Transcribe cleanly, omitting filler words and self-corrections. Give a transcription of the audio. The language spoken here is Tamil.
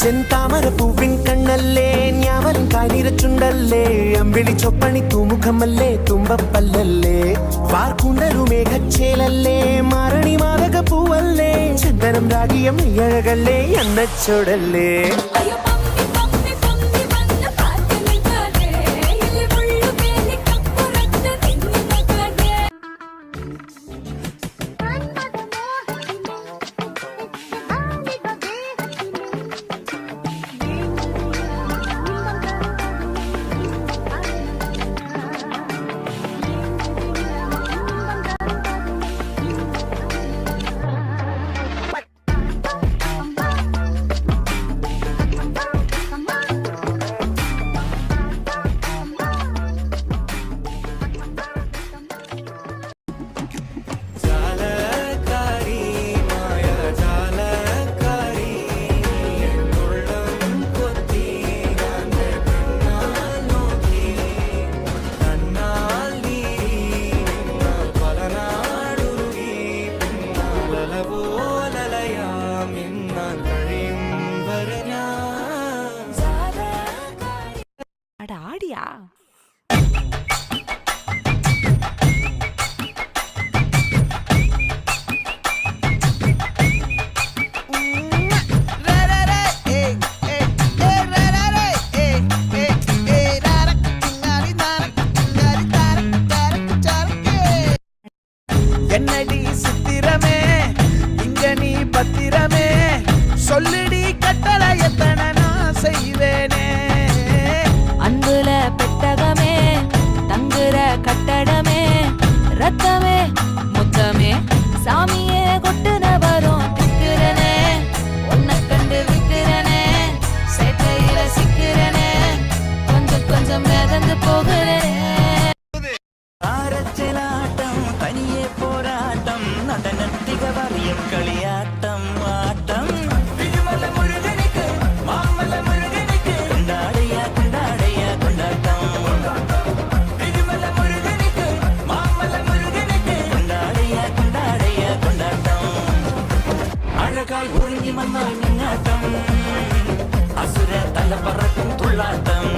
ചെന്താമരപ്പൂവിൻ കണ്ണല്ലേ ഞാവലും കാനിരച്ചുണ്ടല്ലേ അമ്പിളി ചൊപ്പണി തൂമുഖമല്ലേ തുമ്പപ്പല്ലല്ലേ വാർക്കൂന്തലു മേഘച്ചേലല്ലേ മാരണി മാതക പൂവല്ലേ ചന്ദനം രാഗിയം അഴകല്ലേ അന്നച്ചോടല്ലേ ஆடியா என்னடி சித்திரமே இங்க நீ பத்திரமே சொல்லிடி கட்டளை எத்தனை நான் செய்வேனே அன்புல பெட்டகமே தங்குற கட்டடமே ரத்தமே முத்தமே சாமியே கொட்டுன வரும் திக்கிறனே உன்னை கண்டு விக்கிறனே சேட்டையில சிக்கிறனே கொஞ்சம் கொஞ்சம் மிதந்து போகிறேன் ஆரச்சலாட்டம் தனியே போராட்டம் நடனத்திக வரியம் களியாட்டம் ஆட்டம் விடுமல முருகனுக்கு மாமல முருகனுக்கு கொண்டாடையா கொண்டாடையா கொண்டாட்டம் விடுமல முருகனுக்கு மாமல முருகனுக்கு கொண்டாடையா கொண்டாடையா கொண்டாட்டம் அழகாய் ஒழுங்கி வந்தாய் மின்னாட்டம் அசுர தல பறக்கும் துள்ளாட்டம்